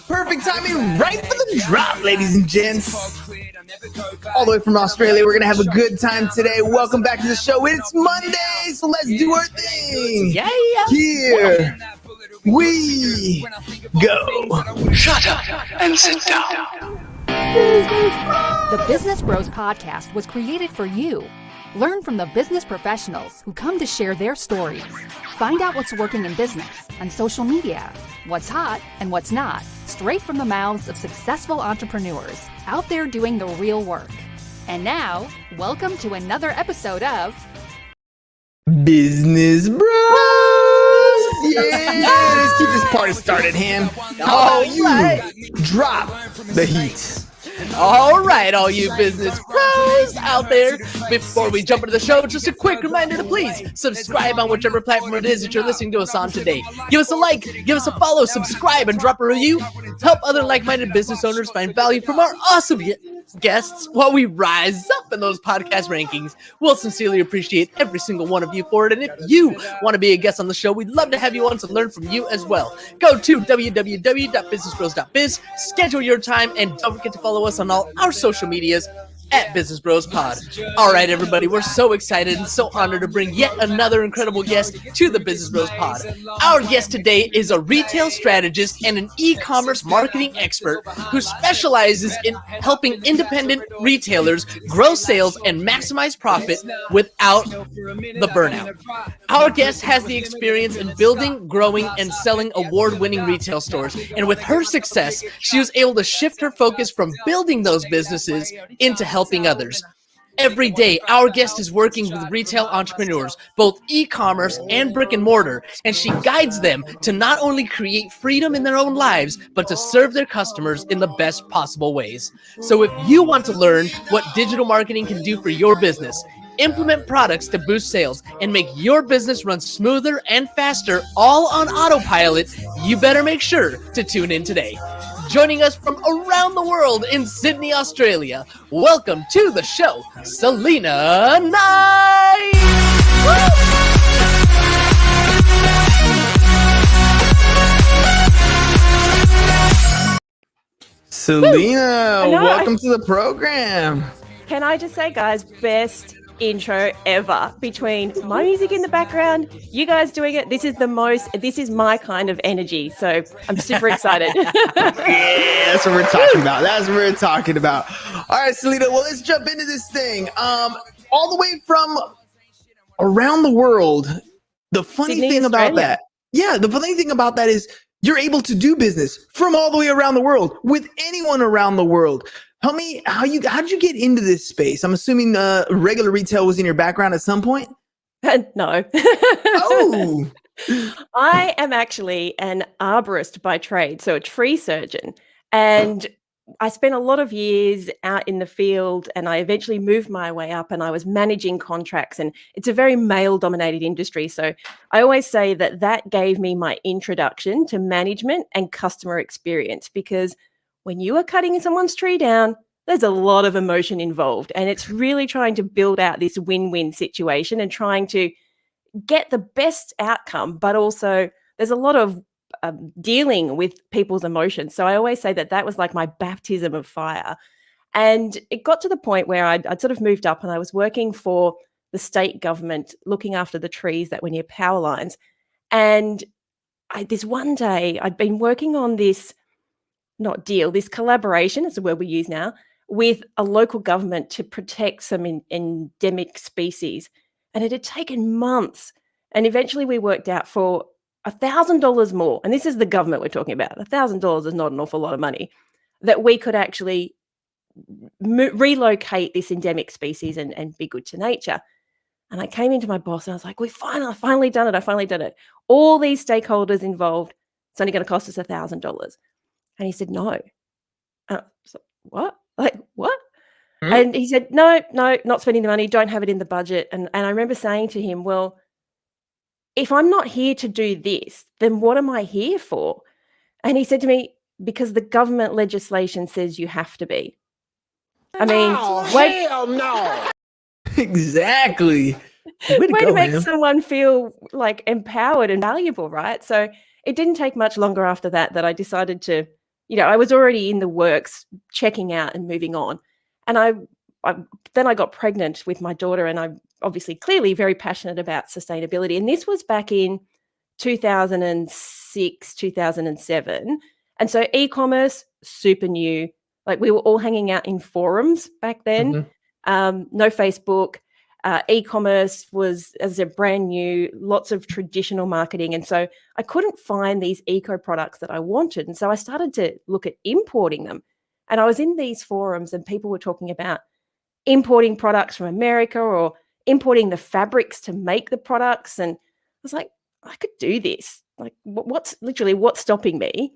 Perfect timing, right for the drop, ladies and gents. All the way from Australia, we're going to have a good time today. Welcome back to the show. It's Monday, so let's do our thing. Yeah. Here we go. Shut up and sit down. The Business Bros Podcast was created for you. Learn from the business professionals who come to share their stories. Find out what's working in business, on social media, what's hot and what's not, straight from the mouths of successful entrepreneurs out there doing the real work. And now, welcome to another episode of Business Bros. Yeah, let's keep this party started, Ham. How about you drop the heat? All right, all you business pros out there. Before we jump into the show, just a quick reminder to please subscribe on whichever platform it is that you're listening to us on today. Give us a like, give us a follow, subscribe, and drop a review. Help other like-minded business owners find value from our awesome guests while we rise up in those podcast rankings. We'll sincerely appreciate every single one of you for it. And if you want to be a guest on the show, we'd love to have you on to learn from you as well. Go to www.businessbros.biz, schedule your time, and don't forget to follow us on all our social medias at Business Bros Pod. All right, everybody, we're so excited and so honored to bring yet another incredible guest to the Business Bros Pod. Our guest today is a retail strategist and an e-commerce marketing expert who specializes in helping independent retailers grow sales and maximize profit without the burnout. Our guest has the experience in building, growing, and selling award-winning retail stores, and with her success, she was able to shift her focus from building those businesses into helping others. Every day, our guest is working with retail entrepreneurs, both e-commerce and brick and mortar, and she guides them to not only create freedom in their own lives, but to serve their customers in the best possible ways. So if you want to learn what digital marketing can do for your business, implement products to boost sales, and make your business run smoother and faster, all on autopilot, you better make sure to tune in today. Joining us from around the world in Sydney, Australia, welcome to the show, Salena Knight! Salena, welcome to the program. Can I just say, guys, best intro ever. Between my music in the background, you guys doing it, this is my kind of energy, so I'm super excited. Yeah, that's what we're talking about. All right, Salena, well, let's jump into this thing. All the way from around the world. The funny Sydney, thing about Australia. the funny thing about that is you're able to do business from all the way around the world with anyone around the world. Tell me how'd you get into this space? I'm assuming regular retail was in your background at some point? No. Oh. I am actually an arborist by trade, so a tree surgeon. And I spent a lot of years out in the field, and I eventually moved my way up, and I was managing contracts, and it's a very male-dominated industry. So I always say that gave me my introduction to management and customer experience, because when you are cutting someone's tree down, there's a lot of emotion involved, and it's really trying to build out this win-win situation and trying to get the best outcome, but also there's a lot of dealing with people's emotions. So I always say that was like my baptism of fire. And it got to the point where I'd sort of moved up, and I was working for the state government, looking after the trees that were near power lines. And this one day, I'd been working on this collaboration, it's a word we use now, with a local government to protect some endemic species. And it had taken months. And eventually we worked out for $1,000 more, and this is the government we're talking about, $1,000 is not an awful lot of money, that we could actually relocate this endemic species and be good to nature. And I came into my boss and I was like, I finally done it. All these stakeholders involved, it's only going to cost us $1,000. And he said, no. So, what? Like, what? Mm-hmm. And he said, no, not spending the money, don't have it in the budget. And I remember saying to him, well, if I'm not here to do this, then what am I here for? And he said to me, because the government legislation says you have to be. I mean, hell no. Exactly. Way to make someone feel like empowered and valuable, right? So it didn't take much longer after that I decided to, I was already in the works, checking out and moving on. And then I got pregnant with my daughter, and I'm obviously clearly very passionate about sustainability. And this was back in 2006, 2007. And so e-commerce, super new. Like, we were all hanging out in forums back then. No Facebook. E-commerce was, as I said, brand new, lots of traditional marketing. And so I couldn't find these eco products that I wanted. And so I started to look at importing them. And I was in these forums, and people were talking about importing products from America or importing the fabrics to make the products. And I was like, I could do this. Like, what's stopping me?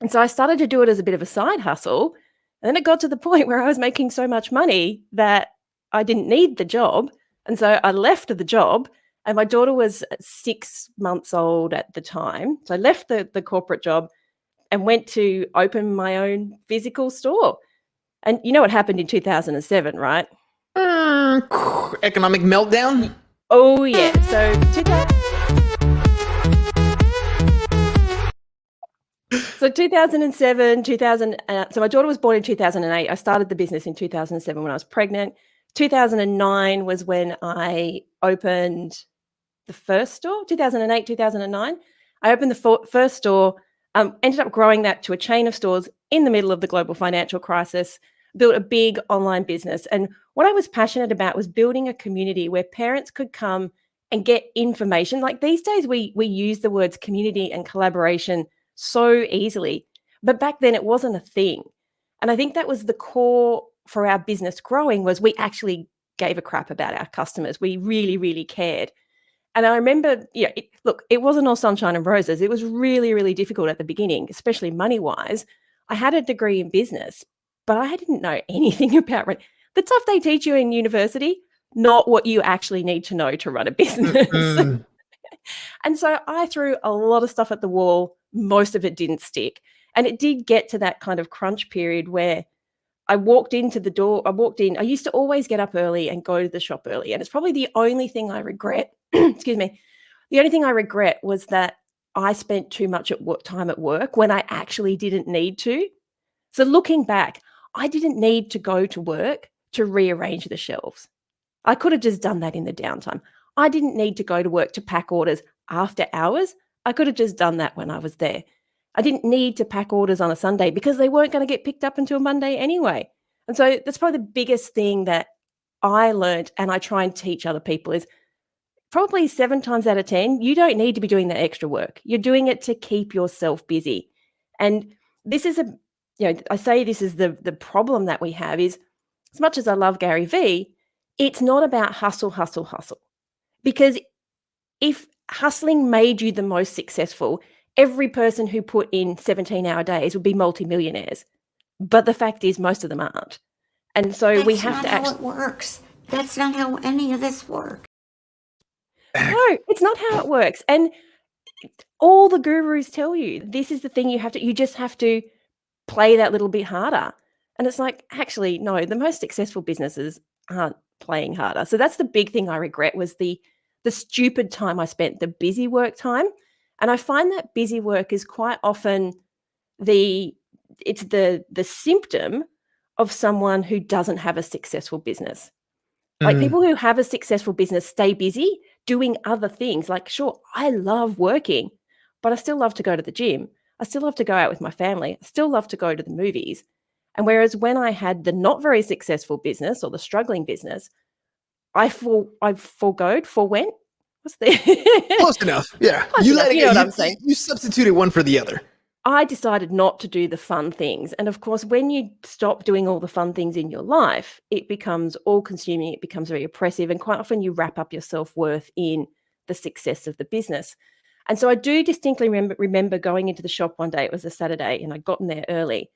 And so I started to do it as a bit of a side hustle. And then it got to the point where I was making so much money that I didn't need the job. And so I left the job, and my daughter was 6 months old at the time. So I left the corporate job and went to open my own physical store. And you know what happened in 2007, right? Economic meltdown? Oh, yeah. So 2007, so my daughter was born in 2008. I started the business in 2007 when I was pregnant. 2009 was when I opened the first store. 2008, 2009. I opened the first store, ended up growing that to a chain of stores in the middle of the global financial crisis, built a big online business. And what I was passionate about was building a community where parents could come and get information. Like, these days, we use the words community and collaboration so easily, but back then it wasn't a thing. And I think that was the core for our business growing, was we actually gave a crap about our customers. We really, really cared. And I remember, it wasn't all sunshine and roses. It was really, really difficult at the beginning, especially money-wise. I had a degree in business, but I didn't know anything about it. The stuff they teach you in university, not what you actually need to know to run a business. And so I threw a lot of stuff at the wall. Most of it didn't stick. And it did get to that kind of crunch period where I walked into the door. I used to always get up early and go to the shop early. And it's probably the only thing I regret. Excuse me. The only thing I regret was that I spent too much time at work when I actually didn't need to. So looking back, I didn't need to go to work to rearrange the shelves. I could have just done that in the downtime. I didn't need to go to work to pack orders after hours. I could have just done that when I was there. I didn't need to pack orders on a Sunday because they weren't going to get picked up until Monday anyway. And so that's probably the biggest thing that I learned, and I try and teach other people, is probably 7 times out of 10, you don't need to be doing that extra work. You're doing it to keep yourself busy. And this is I say this is the problem that we have is, as much as I love Gary Vee, it's not about hustle, hustle, hustle. Because if hustling made you the most successful, every person who put in 17-hour days would be multimillionaires. But the fact is, most of them aren't. And so we have to actually... That's not how it works. That's not how any of this works. No, it's not how it works. And all the gurus tell you, this is the thing you just have to play that little bit harder. And it's like, actually, no, the most successful businesses aren't playing harder. So that's the big thing I regret, was the stupid time I spent, the busy work time. And I find that busy work is quite often the symptom of someone who doesn't have a successful business. Like, people who have a successful business stay busy doing other things. Like, sure, I love working, but I still love to go to the gym. I still love to go out with my family. I still love to go to the movies. And whereas when I had the not very successful business or the struggling business, forwent. What's the Close enough. Yeah. Close enough, you know what I'm saying. You substituted one for the other. I decided not to do the fun things. And of course, when you stop doing all the fun things in your life, it becomes all-consuming. It becomes very oppressive. And quite often you wrap up your self-worth in the success of the business. And so I do distinctly remember going into the shop one day. It was a Saturday, and I'd gotten there early.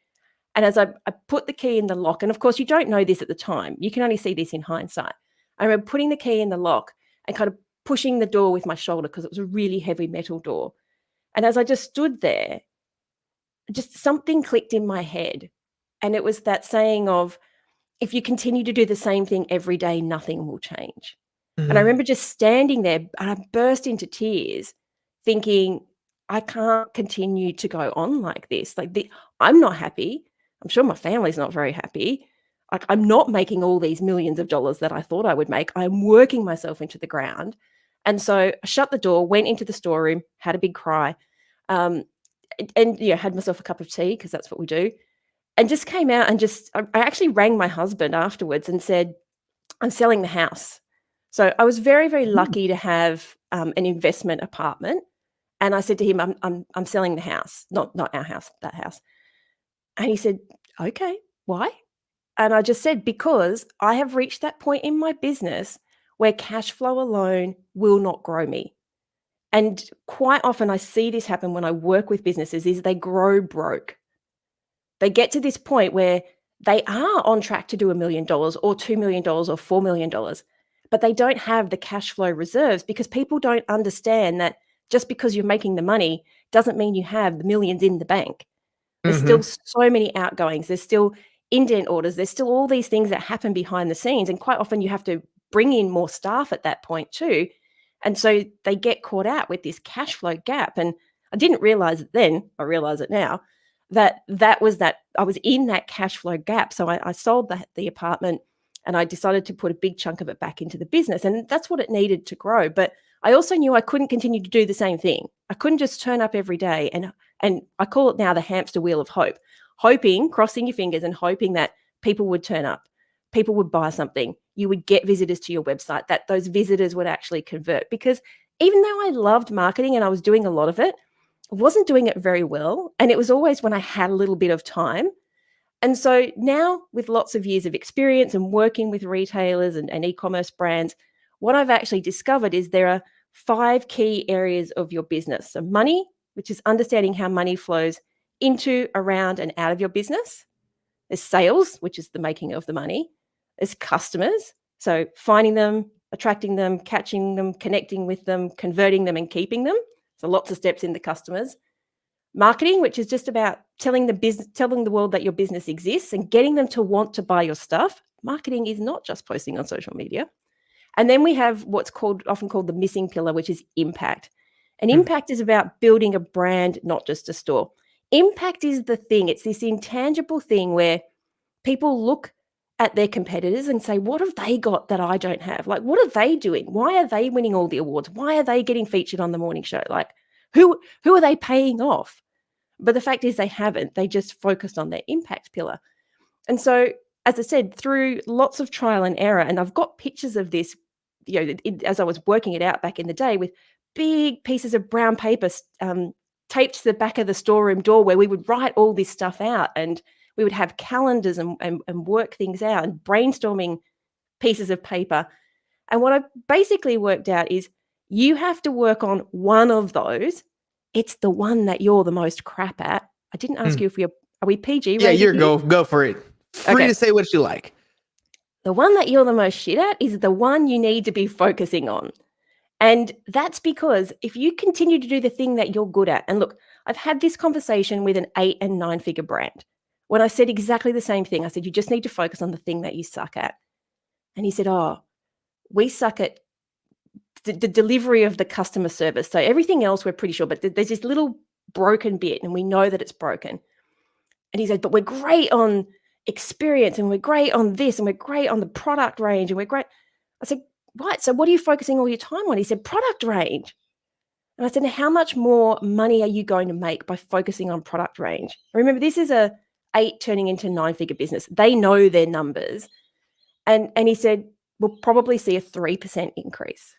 And as I put the key in the lock, and of course, you don't know this at the time. You can only see this in hindsight. I remember putting the key in the lock and kind of pushing the door with my shoulder because it was a really heavy metal door. And as I just stood there, just something clicked in my head. And it was that saying of, if you continue to do the same thing every day, nothing will change. And I remember just standing there, and I burst into tears thinking, I can't continue to go on like this. I'm not happy. I'm sure my family's not very happy. Like, I'm not making all these millions of dollars that I thought I would make. I'm working myself into the ground. And so I shut the door, went into the storeroom, had a big cry, and had myself a cup of tea, because that's what we do, and just came out and I actually rang my husband afterwards and said, I'm selling the house. So I was very, very lucky to have an investment apartment. And I said to him, I'm selling the house, not our house, that house. And he said, okay, why? And I just said, because I have reached that point in my business where cash flow alone will not grow me. And quite often I see this happen when I work with businesses, is they grow broke. They get to this point where they are on track to do $1 million or $2 million or $4 million, but they don't have the cash flow reserves, because people don't understand that just because you're making the money doesn't mean you have the millions in the bank. There's still so many outgoings. There's still indent orders. There's still all these things that happen behind the scenes. And quite often you have to bring in more staff at that point too. And so they get caught out with this cash flow gap. And I didn't realize it then, I realize it now, that I was in that cash flow gap. So I sold the apartment, and I decided to put a big chunk of it back into the business. And that's what it needed to grow. But I also knew I couldn't continue to do the same thing. I couldn't just turn up every day. And I call it now the hamster wheel of hope, crossing your fingers and hoping that people would turn up, people would buy something, you would get visitors to your website, that those visitors would actually convert. Because even though I loved marketing and I was doing a lot of it, I wasn't doing it very well. And it was always when I had a little bit of time. And so now, with lots of years of experience and working with retailers and e-commerce brands, what I've actually discovered is there are 5 key areas of your business. So money, which is understanding how money flows into, around, and out of your business. There's sales, which is the making of the money. There's customers, so finding them, attracting them, catching them, connecting with them, converting them, and keeping them. So lots of steps in the customers. Marketing, which is just about telling the world that your business exists and getting them to want to buy your stuff. Marketing is not just posting on social media. And then we have what's often called the missing pillar, which is impact. And impact is about building a brand, not just a store. Impact is the thing. It's this intangible thing where people look at their competitors and say, what have they got that I don't have? Like, what are they doing? Why are they winning all the awards? Why are they getting featured on the morning show? Like, who are they paying off? But the fact is they haven't. They just focused on their impact pillar. And so, as I said, through lots of trial and error, and I've got pictures of this, as I was working it out back in the day, with big pieces of brown paper taped to the back of the storeroom door, where we would write all this stuff out, and we would have calendars and work things out, and brainstorming pieces of paper. And what I basically worked out is you have to work on one of those. It's the one that you're the most crap at. I didn't ask you if are we PG? Yeah, go for it. Free to say what you like. The one that you're the most shit at is the one you need to be focusing on. And that's because if you continue to do the thing that you're good at, and look, I've had this conversation with an 8 and 9 figure brand when I said exactly the same thing. I said, you just need to focus on the thing that you suck at. And he said, oh, we suck at the delivery of the customer service. So everything else we're pretty sure, but there's this little broken bit, and we know that it's broken. And he said, but we're great on experience, and we're great on this, and we're great on the product range, and we're great. I said, right, so what are you focusing all your time on? He said, product range. And I said, now, how much more money are you going to make by focusing on product range? Remember, this is a 8 turning into 9 figure business. They know their numbers. And he said, we'll probably see a 3% increase.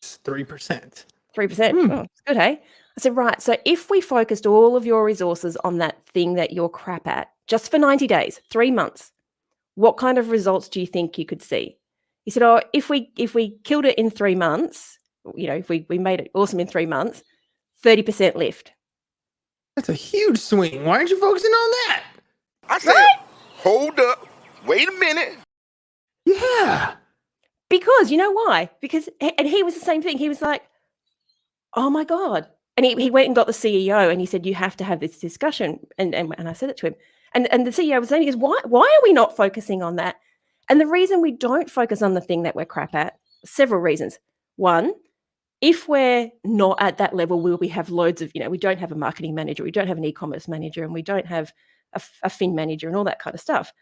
3%. 3%. Oh, it's good, hey? I said, right, so if we focused all of your resources on that thing that you're crap at, just for 90 days, 3 months, what kind of results do you think you could see? He said, oh, if we killed it in 3 months, if we made it awesome in 3 months, 30% lift. That's a huge swing. Why aren't you focusing on that? I said, hold up, wait a minute. Yeah. Because you know why? And he was the same thing. He was like, oh my God. And he went and got the CEO, and he said, you have to have this discussion. And I said it to him. And the CEO was saying, he goes, why are we not focusing on that? And the reason we don't focus on the thing that we're crap at, several reasons. One, If we're not at that level where we have loads of, we don't have a marketing manager, we don't have an e-commerce manager, and we don't have a fin manager and all that kind of stuff,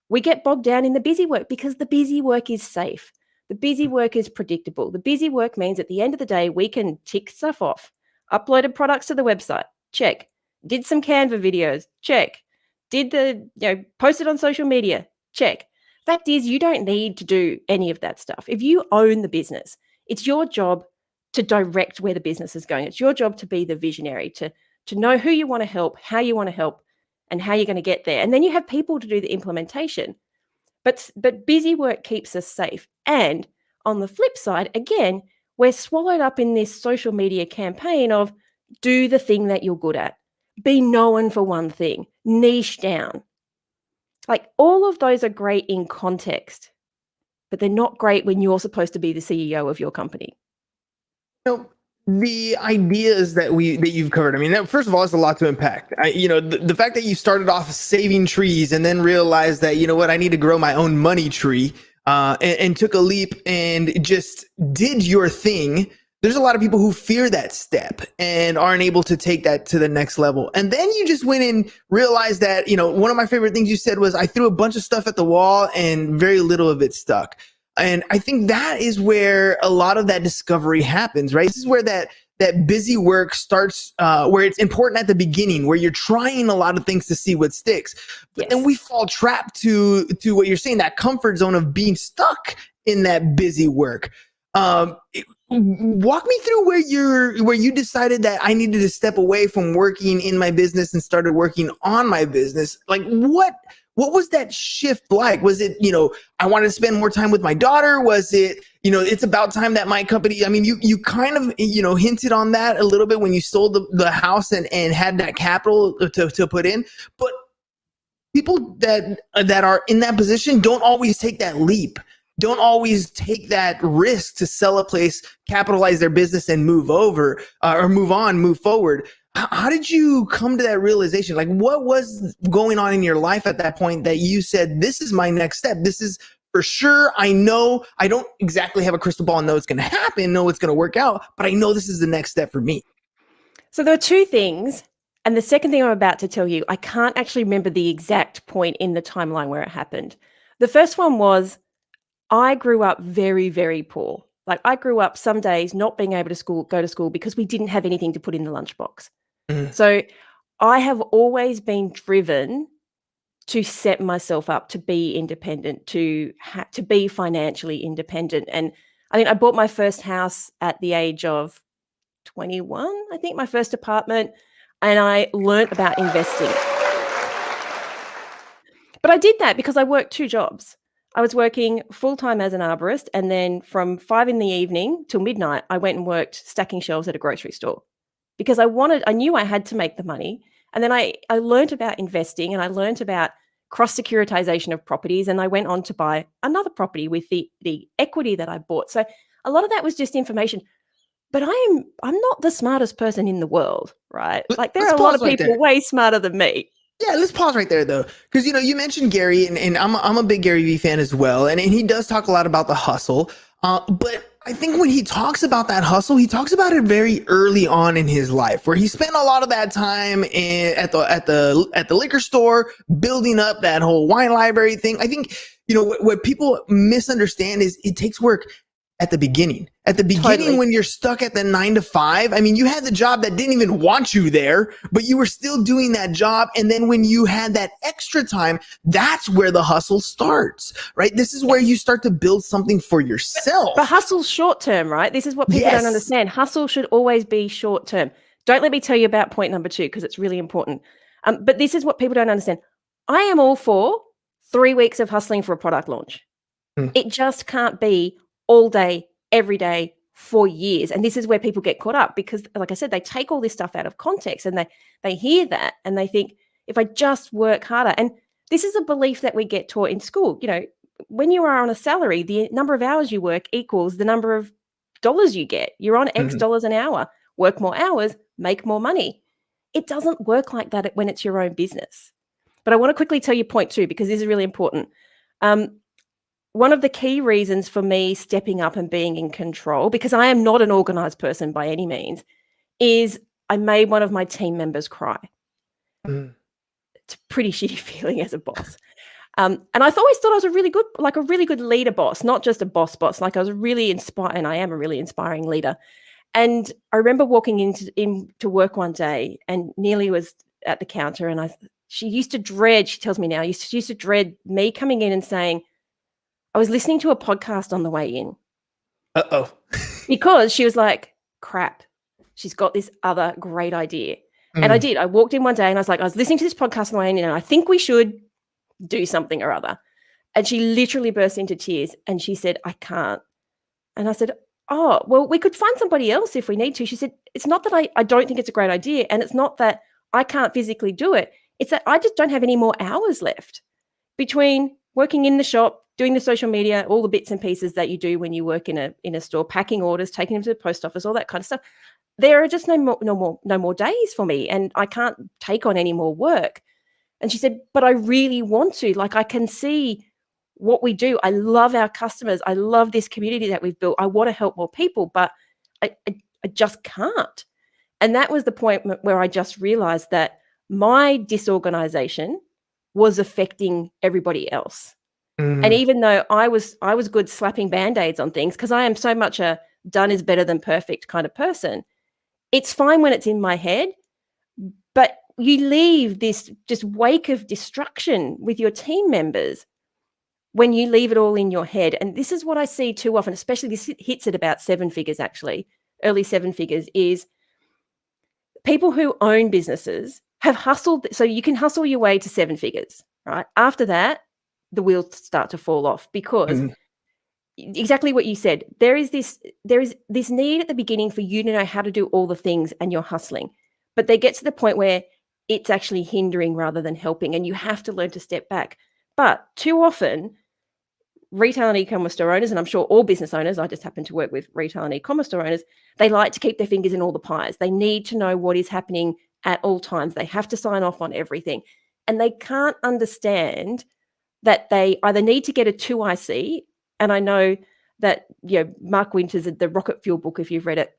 we get bogged down in the busy work because the busy work is safe. The busy work is predictable. The busy work means at the end of the day, we can tick stuff off. Uploaded products to the website, check. Did some Canva videos, check. Did posted on social media, check. Fact is, you don't need to do any of that stuff. If you own the business, it's your job to direct where the business is going. It's your job to be the visionary, to know who you want to help, how you want to help, and how you're going to get there. And then you have people to do the implementation. But busy work keeps us safe. And on the flip side, again, we're swallowed up in this social media campaign of do the thing that you're good at. Be known for one thing. Niche down. Like all of those are great in context, but they're not great when you're supposed to be the CEO of your company. The ideas that you've covered. I mean, first of all, it's a lot to unpack. The fact that you started off saving trees and then realized that, I need to grow my own money tree, and took a leap and just did your thing. There's a lot of people who fear that step and aren't able to take that to the next level. And then you just went and realized that, one of my favorite things you said was, I threw a bunch of stuff at the wall and very little of it stuck. And I think that is where a lot of that discovery happens, right? This is where that busy work starts, where it's important at the beginning, where you're trying a lot of things to see what sticks. But then we fall trapped to what you're saying, that comfort zone of being stuck in that busy work. Walk me through where you decided that I needed to step away from working in my business and started working on my business. Like what was that shift like? Was it, I wanted to spend more time with my daughter? Was it, it's about time that my company, I mean, you kind of, hinted on that a little bit when you sold the house and had that capital to put in. But people that are in that position don't always take that leap, don't always take that risk to sell a place, capitalize their business and move over or move forward. How did you come to that realization? Like, what was going on in your life at that point that you said, this is my next step? This is for sure. I know I don't exactly have a crystal ball and know it's going to happen, know it's going to work out, but I know this is the next step for me. So there are two things. And the second thing I'm about to tell you, I can't actually remember the exact point in the timeline where it happened. The first one was I grew up very, very poor. Like I grew up some days not being able to go to school because we didn't have anything to put in the lunchbox. Mm-hmm. So I have always been driven to set myself up to be independent, to be financially independent. And I think I bought my first house at the age of 21, I think, my first apartment, and I learned about investing. But I did that because I worked two jobs. I was working full-time as an arborist, and then from 5 p.m. till midnight, I went and worked stacking shelves at a grocery store because I knew I had to make the money. And then I learned about investing, and I learned about cross-securitization of properties, and I went on to buy another property with the equity that I bought. So a lot of that was just information. But I'm not the smartest person in the world, right? Like there are a lot of people way smarter than me. Yeah, let's pause right there though, because you mentioned Gary, and I'm a big Gary Vee fan as well, and he does talk a lot about the hustle. But I think when he talks about that hustle, he talks about it very early on in his life, where he spent a lot of that time at the liquor store building up that whole wine library thing. I think what people misunderstand is it takes work at the beginning. At the beginning, totally. When you're stuck at the 9 to 5, I mean, you had the job that didn't even want you there, but you were still doing that job. And then when you had that extra time, that's where the hustle starts, right? This is where you start to build something for yourself. But hustle's short term, right? This is what people don't understand. Hustle should always be short term. Don't let me tell you about point number 2, because it's really important. But this is what people don't understand. I am all for 3 weeks of hustling for a product launch. It just can't be all day, every day, for years. And this is where people get caught up because, like I said, they take all this stuff out of context and they hear that and they think, if I just work harder. And this is a belief that we get taught in school. When you are on a salary, the number of hours you work equals the number of dollars you get. You're on X dollars an hour. Work more hours, make more money. It doesn't work like that when it's your own business. But I want to quickly tell you point 2, because this is really important. one of the key reasons for me stepping up and being in control, because I am not an organized person by any means, is I made one of my team members cry. It's a pretty shitty feeling as a boss. And I always thought I was a really good leader boss, not just a boss. Like I was really inspired, and I am a really inspiring leader. And I remember walking into work one day, and Neely was at the counter, and she tells me now, she used to dread me coming in and saying, I was listening to a podcast on the way in. Uh-oh. Because she was like, crap, she's got this other great idea. And I did. I walked in one day and I was listening to this podcast on the way in, and I think we should do something or other. And she literally burst into tears and she said, I can't. And I said, oh, well, we could find somebody else if we need to. She said, it's not that I don't think it's a great idea, and it's not that I can't physically do it. It's that I just don't have any more hours left between working in the shop, doing the social media, all the bits and pieces that you do when you work in a store, packing orders, taking them to the post office, all that kind of stuff. There are just no more days for me, and I can't take on any more work. And she said, but I really want to. Like, I can see what we do. I love our customers. I love this community that we've built. I want to help more people, but I just can't. And that was the point where I just realized that my disorganization was affecting everybody else. And even though I was good slapping Band-Aids on things, because I am so much a done is better than perfect kind of person, it's fine when it's in my head, but you leave this just wake of destruction with your team members when you leave it all in your head. And this is what I see too often, especially this hits at about 7 figures, actually, early 7 figures, is people who own businesses have hustled. So you can hustle your way to 7 figures, right? After that, the wheels start to fall off, because exactly what you said, there is this need at the beginning for you to know how to do all the things, and you're hustling. But they get to the point where it's actually hindering rather than helping, and you have to learn to step back. But too often, retail and e-commerce store owners, and I'm sure all business owners, I just happen to work with retail and e-commerce store owners, they like to keep their fingers in all the pies. They need to know what is happening at all times. They have to sign off on everything. And they can't understand that they either need to get a 2IC, and I know that, Mark Winters, the Rocket Fuel book, if you've read it,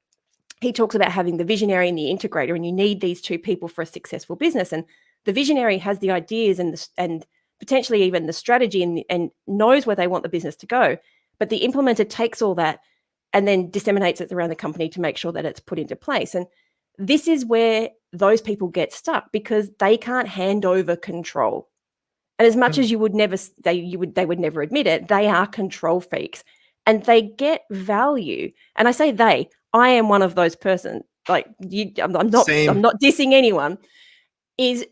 he talks about having the visionary and the integrator, and you need these two people for a successful business. And the visionary has the ideas and potentially even the strategy and knows where they want the business to go. But the implementer takes all that and then disseminates it around the company to make sure that it's put into place. And this is where those people get stuck, because they can't hand over control. And as much as you would never, they would never admit it, they are control freaks, and they get value. And I say I am one of those persons. Like, I'm not dissing anyone. Is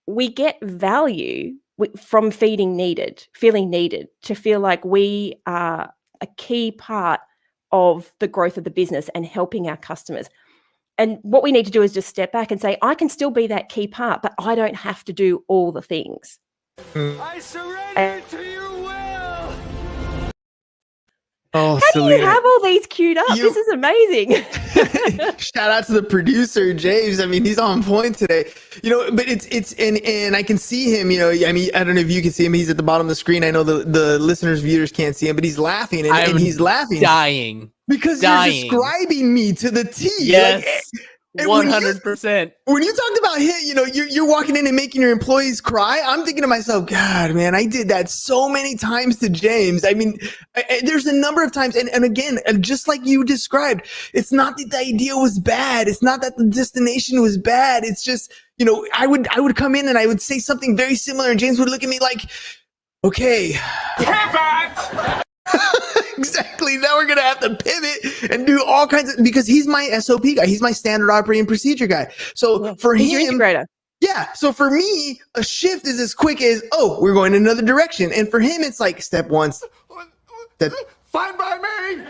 we get value from feeling needed, to feel like we are a key part of the growth of the business and helping our customers. And what we need to do is just step back and say, I can still be that key part, but I don't have to do all the things. I surrender to your will. Oh, How do you have all these queued up? This is amazing. Shout out to the producer, James. I mean, he's on point today. But it's and I can see him. I mean, I don't know if you can see him. He's at the bottom of the screen. I know the listeners, viewers can't see him, but he's laughing, and he's laughing, dying because you're describing me to the T. Yes. 100%. When you talked about you're walking in and making your employees cry, I'm thinking to myself, God, man, I did that so many times to James. I mean, there's a number of times, and again, just like you described, it's not that the idea was bad. It's not that the destination was bad. It's just, I would come in and I would say something very similar, and James would look at me like, okay. Pivot! Exactly. Now we're going to have to pivot and do all kinds of, because he's my SOP guy. He's my standard operating procedure guy. So for him, your integrator. Yeah. So for me, a shift is as quick as, we're going in another direction. And for him, it's like step 1. Fine by me.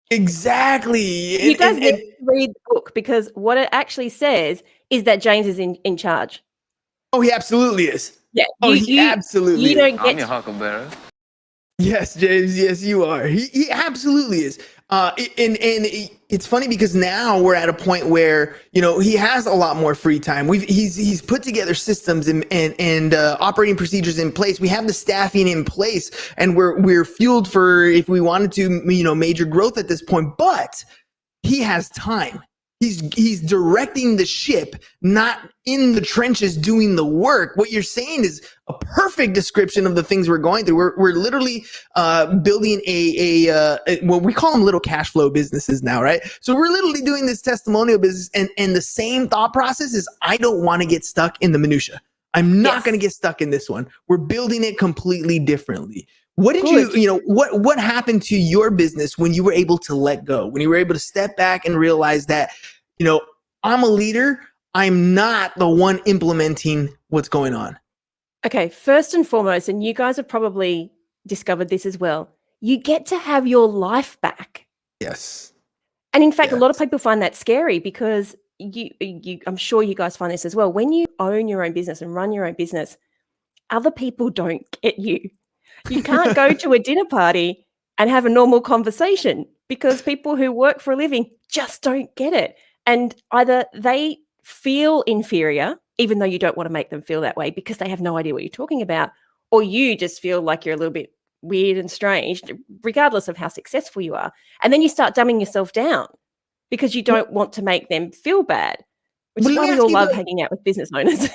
Exactly. You guys need to read the book, because what it actually says is that James is in charge. Oh, he absolutely is. Yeah. He absolutely you is. don't get I'm your huckleberry. Yes, James. Yes, you are. He absolutely is. It's funny because now we're at a point where he has a lot more free time. He's put together systems and operating procedures in place. We have the staffing in place, and we're fueled for if we wanted to major growth at this point. But he has time. He's directing the ship, not in the trenches doing the work. What you're saying is a perfect description of the things we're going through. We're literally building a what we call them little cash flow businesses now, right? So we're literally doing this testimonial business, and the same thought process is I don't want to get stuck in the minutia. I'm not going to get stuck in this one. We're building it completely differently. What did what happened to your business when you were able to let go, when you were able to step back and realize that, I'm a leader, I'm not the one implementing what's going on? Okay, first and foremost, and you guys have probably discovered this as well, you get to have your life back. Yes. And in fact, a lot of people find that scary because I'm sure you guys find this as well. When you own your own business and run your own business, other people don't get you. You can't go to a dinner party and have a normal conversation because people who work for a living just don't get it. And either they feel inferior, even though you don't want to make them feel that way because they have no idea what you're talking about, or you just feel like you're a little bit weird and strange, regardless of how successful you are. And then you start dumbing yourself down because you don't want to make them feel bad, which is why we all love hanging out with business owners.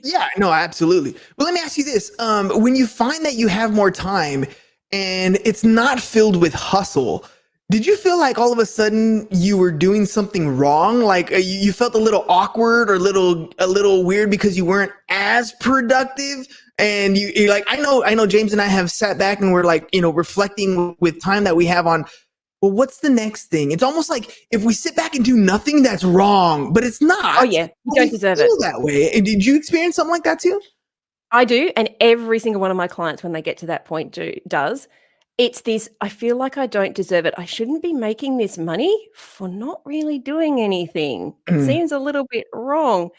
Yeah, no, absolutely. But let me ask you this. When you find that you have more time and it's not filled with hustle, did you feel like all of a sudden you were doing something wrong? Like you felt a little awkward or a little weird because you weren't as productive? And you're like, I know James and I have sat back and we're like, reflecting with time that we have on, well, what's the next thing? It's almost like if we sit back and do nothing, that's wrong, but it's not. Oh yeah, you don't deserve it that way. And did you experience something like that too? I do, and every single one of my clients, when they get to that point, does. It's this, I feel like I don't deserve it. I shouldn't be making this money for not really doing anything. It seems a little bit wrong.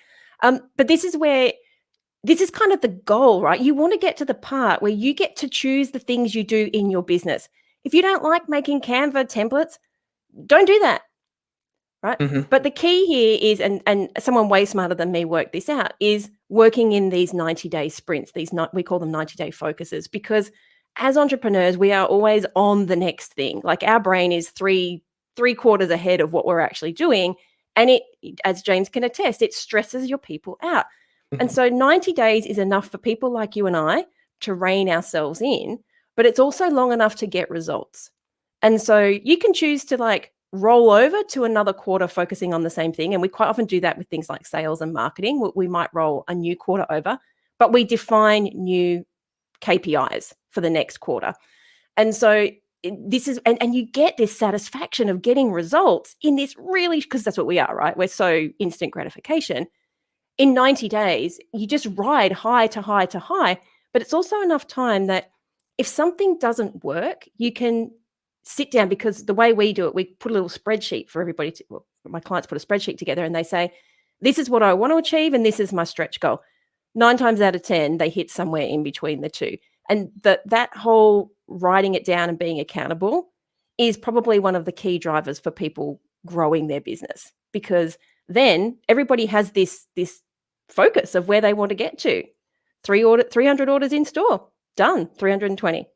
But this is kind of the goal, right? You want to get to the part where you get to choose the things you do in your business. If you don't like making Canva templates, don't do that, right? But the key here is, and someone way smarter than me worked this out, is working in these 90-day sprints. We call them 90-day focuses, because as entrepreneurs, we are always on the next thing. Like our brain is three quarters ahead of what we're actually doing. And it, as James can attest, it stresses your people out. And so 90 days is enough for people like you and I to rein ourselves in, but it's also long enough to get results. And so you can choose to roll over to another quarter focusing on the same thing. And we quite often do that with things like sales and marketing. We might roll a new quarter over, but we define new KPIs for the next quarter. And so this is, and you get this satisfaction of getting results in this really, because that's what we are, right? We're so instant gratification. In 90 days, you just ride high to high to high, but it's also enough time that if something doesn't work, you can sit down, because the way we do it, we put a little spreadsheet for everybody my clients put a spreadsheet together and they say, this is what I want to achieve and this is my stretch goal. 9 times out of 10, they hit somewhere in between the two. And that whole writing it down and being accountable is probably one of the key drivers for people growing their business, because then everybody has this focus of where they want to get to. 300 orders in store, done, 320.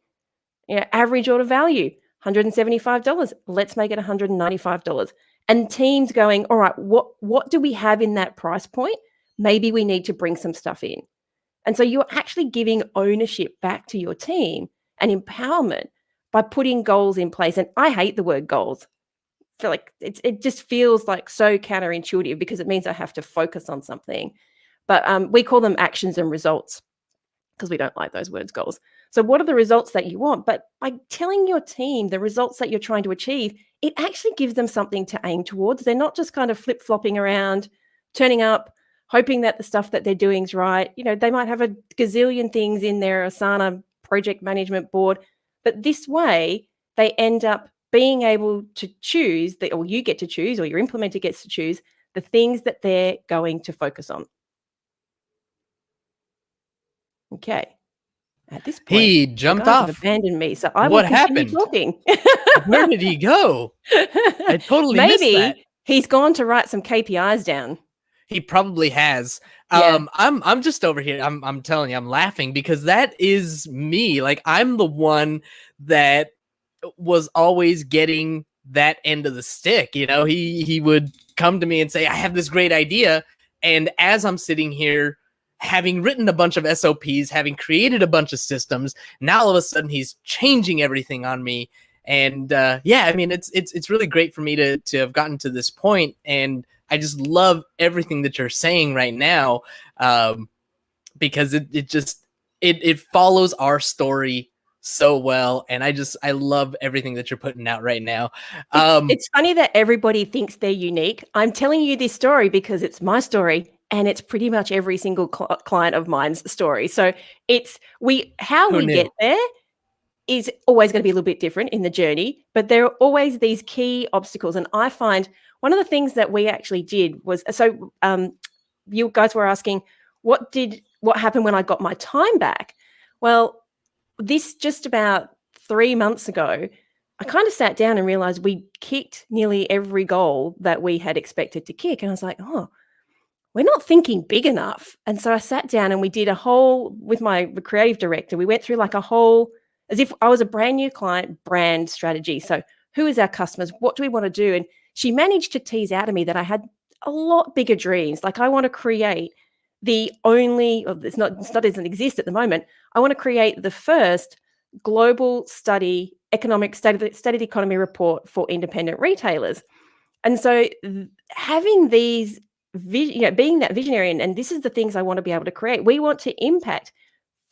Average order value, $175. Let's make it $195. And teams going, all right, what do we have in that price point? Maybe we need to bring some stuff in. And so you're actually giving ownership back to your team and empowerment by putting goals in place. And I hate the word goals. I feel like it just feels like so counterintuitive because it means I have to focus on something. But we call them actions and results because we don't like those words, goals. So what are the results that you want? But by telling your team the results that you're trying to achieve, it actually gives them something to aim towards. They're not just kind of flip-flopping around, turning up, hoping that the stuff that they're doing is right. They might have a gazillion things in their Asana project management board, but this way they end up being able to choose, or you get to choose, or your implementer gets to choose the things that they're going to focus on. Okay. At this point, He the jumped guys have off. abandoned me, so I will What continue happened? talking. Where did he go? I totally missed that. Maybe he's gone to write some KPIs down. He probably has. Yeah. I'm just over here. I'm telling you, I'm laughing because that is me. Like, I'm the one that was always getting that end of the stick. You know, he would come to me and say, I have this great idea. And as I'm sitting here having written a bunch of SOPs, having created a bunch of systems, now all of a sudden he's changing everything on me. And yeah, I mean, it's really great for me to have gotten to this point, and I just love everything that you're saying right now, because it follows our story so well, and I love everything that you're putting out right now. It's funny that everybody thinks they're unique. I'm telling you this story because it's my story, and it's pretty much every single client of mine's story. So how Who we knew? get there is always going to be a little bit different in the journey, but there are always these key obstacles. And I find one of the things that we actually did was, you guys were asking, what happened when I got my time back? Well, this just about 3 months ago, I kind of sat down and realized we kicked nearly every goal that we had expected to kick. And I was like, oh, we're not thinking big enough. And so I sat down and we did with my creative director, we went through like a whole, as if I was a brand new client, brand strategy. So who is our customers? What do we want to do? And she managed to tease out of me that I had a lot bigger dreams. Like, I want to create doesn't exist at the moment. I want to create the first global economic state of the economy report for independent retailers. And so having these, being that visionary, and this is the things I want to be able to create. We want to impact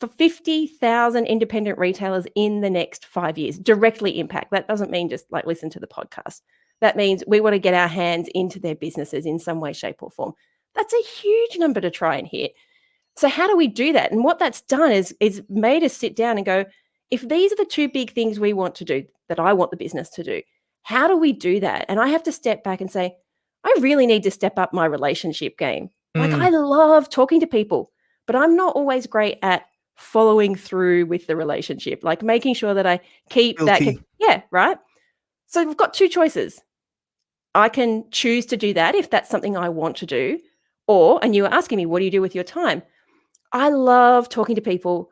for 50,000 independent retailers in the next 5 years, directly impact. That doesn't mean just like listen to the podcast. That means we want to get our hands into their businesses in some way, shape, or form. That's a huge number to try and hit. So how do we do that? And what that's done is made us sit down and go, if these are the two big things we want to do, that I want the business to do, how do we do that? And I have to step back and say, I really need to step up my relationship game. Like, I love talking to people, but I'm not always great at following through with the relationship, like making sure that I keep that. Yeah, right. So we've got two choices. I can choose to do that if that's something I want to do, and you were asking me, what do you do with your time? I love talking to people.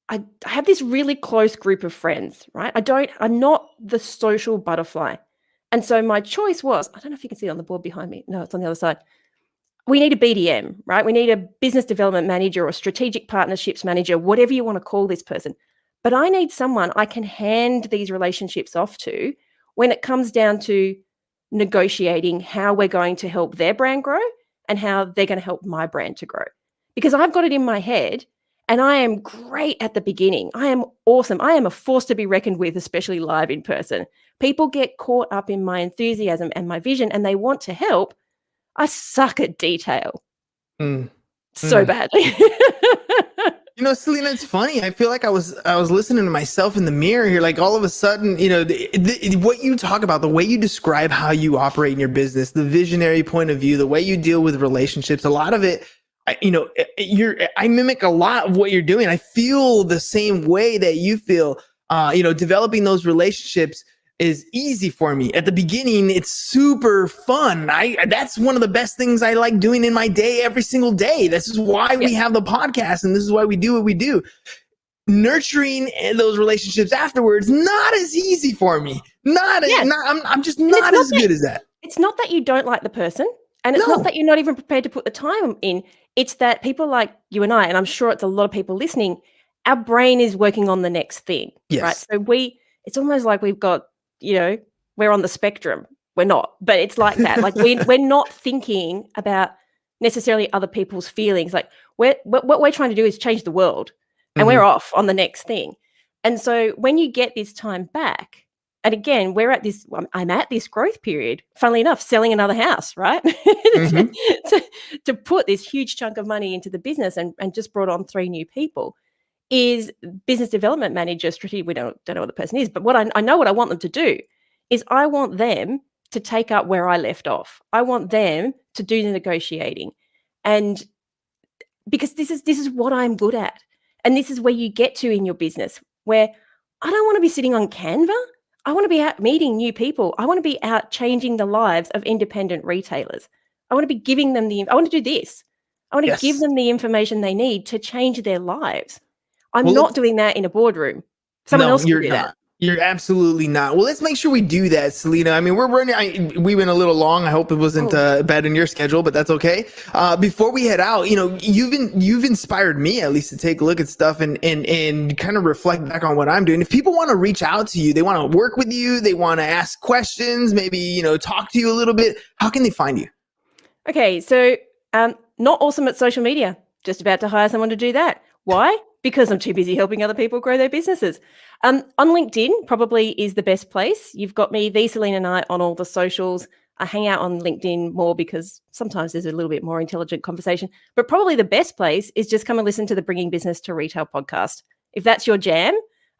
I have this really close group of friends, right? I'm not the social butterfly. And so my choice was, I don't know if you can see it on the board behind me. No, it's on the other side. We need a BDM, right? We need a business development manager or strategic partnerships manager, whatever you want to call this person. But I need someone I can hand these relationships off to when it comes down to negotiating how we're going to help their brand grow and how they're going to help my brand to grow. Because I've got it in my head and I am great at the beginning. I am awesome. I am a force to be reckoned with, especially live in person. People get caught up in my enthusiasm and my vision and they want to help. I suck at detail so badly. You know, Salena, it's funny. I feel like I was listening to myself in the mirror here. Like, all of a sudden, you know, what you talk about, the way you describe how you operate in your business, the visionary point of view, the way you deal with relationships, a lot of it, I mimic a lot of what you're doing. I feel the same way that you feel. Developing those relationships is easy for me. At the beginning, it's super fun. That's one of the best things I like doing in my day every single day. This is why we have the podcast, and this is why we do what we do. Nurturing those relationships afterwards, not as easy for me. I'm just not as good as that. It's not that you don't like the person, and it's not that you're not even prepared to put the time in. It's that people like you and I'm sure it's a lot of people listening, our brain is working on the next thing, right? So it's almost like we've got, we're on the spectrum. We're not, but it's like that. Like we're not thinking about necessarily other people's feelings. Like what we're trying to do is change the world, and we're off on the next thing. And so when you get this time back, and again, I'm at this growth period, funnily enough, selling another house, right? to put this huge chunk of money into the business and just brought on 3 new people is business development manager, strategy. We don't know what the person is, but what I know what I want them to do is I want them to take up where I left off. I want them to do the negotiating. And because this is what I'm good at. And this is where you get to in your business, where I don't want to be sitting on Canva. I want to be out meeting new people. I want to be out changing the lives of independent retailers. I want to be giving them I want to do this. I want to give Yes. them the information they need to change their lives. I'm Well, not doing that in a boardroom. Someone no, else can you're do not. that. You're absolutely not. Well, let's make sure we do that, Salena. I mean, we're running. We went a little long. I hope it wasn't bad in your schedule, but that's okay. Before we head out, you've inspired me at least to take a look at stuff and kind of reflect back on what I'm doing. If people want to reach out to you, they want to work with you, they want to ask questions, maybe talk to you a little bit. How can they find you? Okay, so not awesome at social media. Just about to hire someone to do that. Why? Because I'm too busy helping other people grow their businesses. On LinkedIn probably is the best place. You've got me, the Salena Knight, on all the socials. I hang out on LinkedIn more because sometimes there's a little bit more intelligent conversation. But probably the best place is just come and listen to the Bringing Business to Retail podcast. If that's your jam,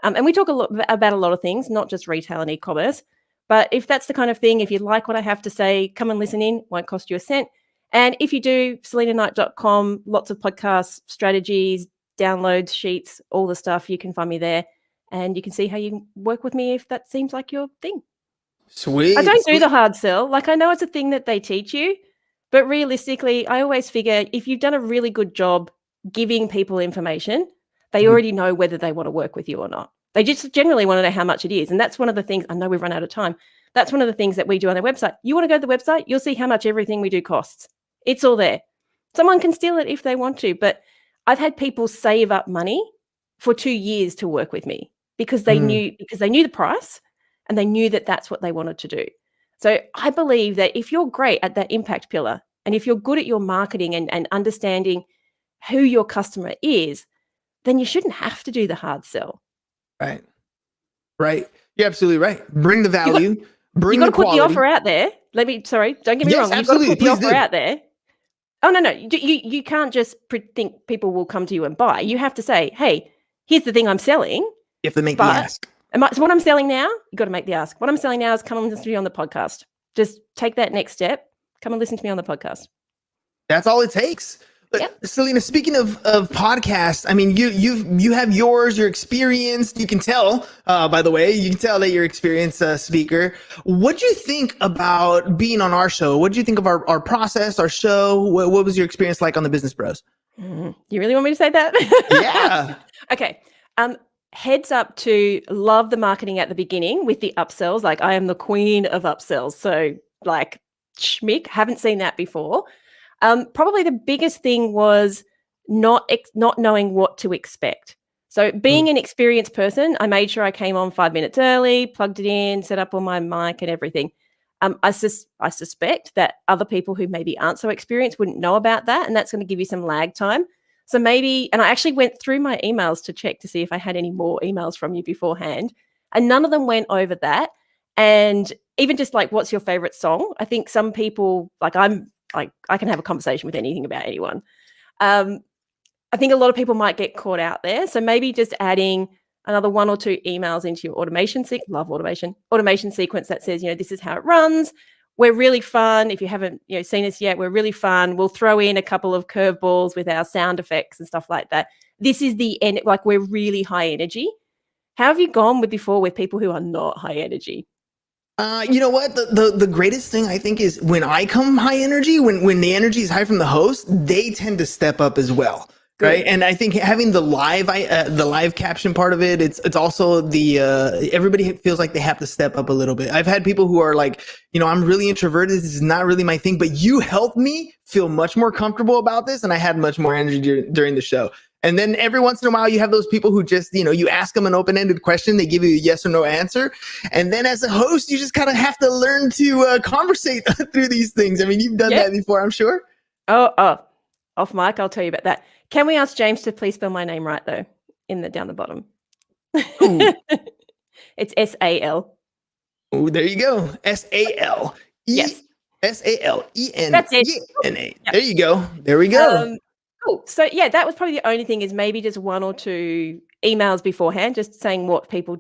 and we talk a lot about a lot of things, not just retail and e-commerce. But if that's the kind of thing, if you like what I have to say, come and listen in. Won't cost you a cent. And if you do, salenaknight.com, lots of podcasts, strategies, downloads, sheets, all the stuff. You can find me there. And you can see how you can work with me if that seems like your thing. Sweet. I don't do the hard sell. Like, I know it's a thing that they teach you, but realistically, I always figure if you've done a really good job giving people information, they already know whether they want to work with you or not. They just generally want to know how much it is. And that's one of the things, I know we've run out of time. That's one of the things that we do on their website. You want to go to the website, you'll see how much everything we do costs. It's all there. Someone can steal it if they want to, but I've had people save up money for 2 years to work with me because they knew the price and they knew that that's what they wanted to do. So I believe that if you're great at that impact pillar and if you're good at your marketing and understanding who your customer is, then you shouldn't have to do the hard sell. Right. You're absolutely right. Bring the value. Bring you got the to put quality. the offer out there. Don't get me wrong. You've got to put the offer out there. Oh, no. You can't just think people will come to you and buy. You have to say, hey, here's the thing I'm selling. You have to make the ask. So what I'm selling now, you got to make the ask. What I'm selling now is come and listen to me on the podcast. Just take that next step. Come and listen to me on the podcast. That's all it takes. But Salena, speaking of podcasts, I mean, you have yours, you're experienced. You can tell, by the way, that you're an experienced speaker. What do you think about being on our show? What do you think of our process, our show? What was your experience like on the Business Bros? You really want me to say that? Yeah. Okay. Heads up to love the marketing at the beginning with the upsells. Like, I am the queen of upsells. So like, schmick, haven't seen that before. Probably the biggest thing was not knowing what to expect. So being an experienced person, I made sure I came on 5 minutes early, plugged it in, set up all my mic and everything. I suspect that other people who maybe aren't so experienced wouldn't know about that, and that's going to give you some lag time. So maybe, and I actually went through my emails to check to see if I had any more emails from you beforehand, and none of them went over that. And even just like, what's your favorite song? I think some people, I can have a conversation with anything about anyone. I think a lot of people might get caught out there. So maybe just adding another 1 or 2 emails into your automation sequence that says, this is how it runs. We're really fun. If you haven't seen us yet, we're really fun. We'll throw in a couple of curveballs with our sound effects and stuff like that. This is the end. Like, we're really high energy. How have you gone with before with people who are not high energy? You know what? The greatest thing I think is when I come high energy, when the energy is high from the host, they tend to step up as well. Good. Right. And I think having the live caption part of it, it's also everybody feels like they have to step up a little bit. I've had people who are like, I'm really introverted. This is not really my thing, but you helped me feel much more comfortable about this. And I had much more energy during the show. And then every once in a while, you have those people who just, you ask them an open-ended question, they give you a yes or no answer. And then as a host, you just kind of have to learn to conversate through these things. I mean, you've done that before, I'm sure. Oh, off mic, I'll tell you about that. Can we ask James to please spell my name right, though, down the bottom? It's S-A-L. Oh, there you go. S-A-L. Yes. S-A-L-E-N. That's it. E-N-A. There you go. There we go. Cool. So that was probably the only thing, is maybe just 1 or 2 emails beforehand, just saying what people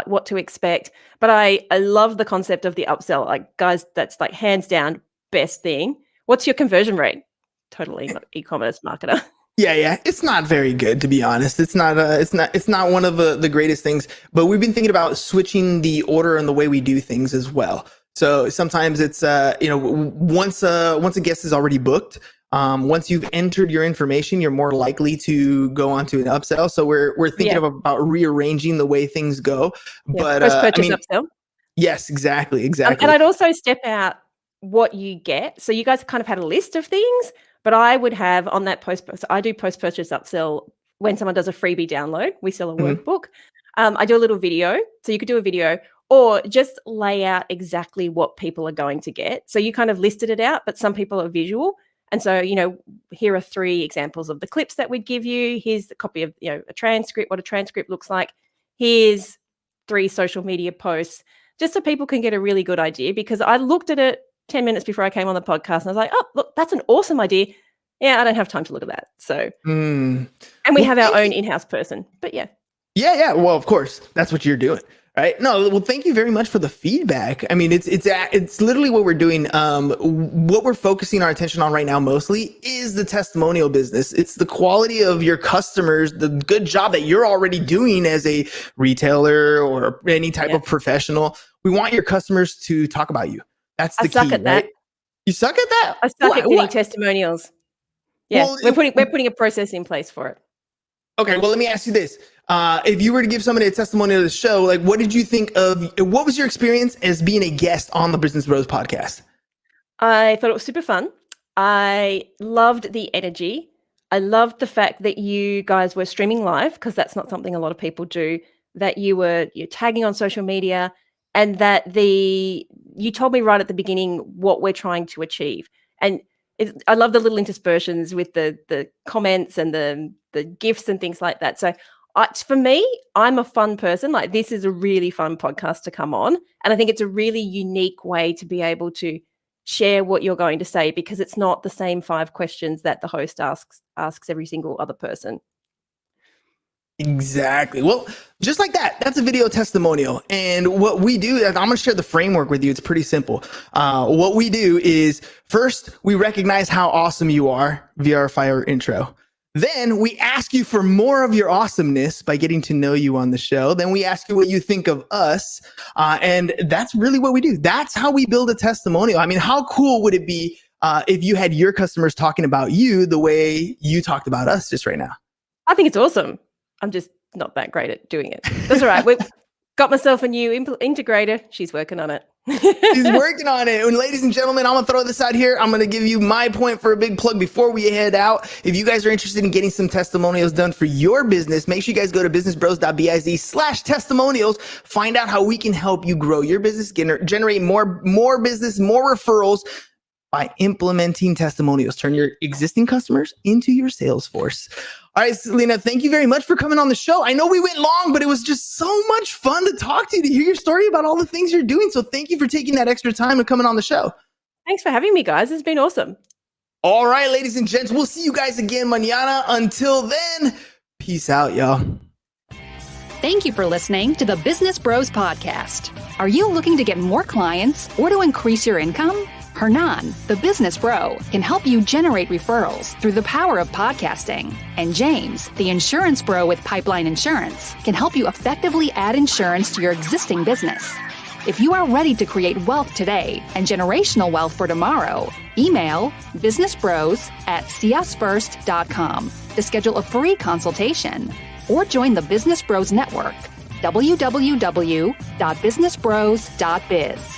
what to expect. But I love the concept of the upsell. Like, guys, that's like hands down best thing. What's your conversion rate? Totally not e-commerce marketer. Yeah. It's not very good, to be honest. It's not one of the greatest things, but we've been thinking about switching the order and the way we do things as well. So sometimes it's, once a guest is already booked, once you've entered your information, you're more likely to go on to an upsell. So we're thinking about rearranging the way things go. Yeah. But Post-purchase upsell. Yes, exactly. And I'd also step out what you get. So you guys kind of had a list of things, but I would have on that I do post-purchase upsell when someone does a freebie download. We sell a workbook. I do a little video. So you could do a video or just lay out exactly what people are going to get. So you kind of listed it out, but some people are visual. And so, here are 3 examples of the clips that we'd give you. Here's the copy of, a transcript, what a transcript looks like. Here's 3 social media posts, just so people can get a really good idea, because I looked at it 10 minutes before I came on the podcast and I was like, oh, look, that's an awesome idea. Yeah, I don't have time to look at that. So, and we have our own in-house person, but yeah. Yeah. Well, of course, that's what you're doing. Right. No, well, thank you very much for the feedback. I mean, it's literally what we're doing. What we're focusing our attention on right now mostly is the testimonial business. It's the quality of your customers, the good job that you're already doing as a retailer or any type of professional. We want your customers to talk about you. That's the key, suck at right? that. You suck at that? I suck at getting testimonials. Yeah, Well, we're putting a process in place for it. Okay, well, let me ask you this. If you were to give somebody a testimonial to the show, like, what did you think of, what was your experience as being a guest on the Business Bros podcast? I thought it was super fun. I loved the energy. I loved the fact that you guys were streaming live, because that's not something a lot of people do, that you're tagging on social media, and that you told me right at the beginning what we're trying to achieve. And I love the little interspersions with the comments and the gifts and things like that. So for me, I'm a fun person. Like, this is a really fun podcast to come on. And I think it's a really unique way to be able to share what you're going to say, because it's not the same 5 questions that the host asks every single other person. Exactly. Well, just like that, that's a video testimonial. And what we do, I'm going to share the framework with you. It's pretty simple. What we do is, first, we recognize how awesome you are via our fire intro. Then we ask you for more of your awesomeness by getting to know you on the show. Then we ask you what you think of us. And that's really what we do. That's how we build a testimonial. I mean, how cool would it be if you had your customers talking about you the way you talked about us just right now? I think it's awesome. I'm just not that great at doing it. That's all right. We've got myself a new integrator. She's working on it. She's working on it. And ladies and gentlemen, I'm going to throw this out here. I'm going to give you my point for a big plug before we head out. If you guys are interested in getting some testimonials done for your business, make sure you guys go to businessbros.biz/testimonials. Find out how we can help you grow your business, generate more business, more referrals by implementing testimonials. Turn your existing customers into your sales force. All right, Salena, thank you very much for coming on the show. I know we went long, but it was just so much fun to talk to you, to hear your story about all the things you're doing. So thank you for taking that extra time and coming on the show. Thanks for having me, guys. It's been awesome. All right, ladies and gents, we'll see you guys again mañana. Until then, peace out, y'all. Thank you for listening to the Business Bros Podcast. Are you looking to get more clients or to increase your income? Hernan, the business bro, can help you generate referrals through the power of podcasting. And James, the insurance bro with Pipeline Insurance, can help you effectively add insurance to your existing business. If you are ready to create wealth today and generational wealth for tomorrow, email businessbros@seeusfirst.com to schedule a free consultation, or join the Business Bros Network, www.businessbros.biz.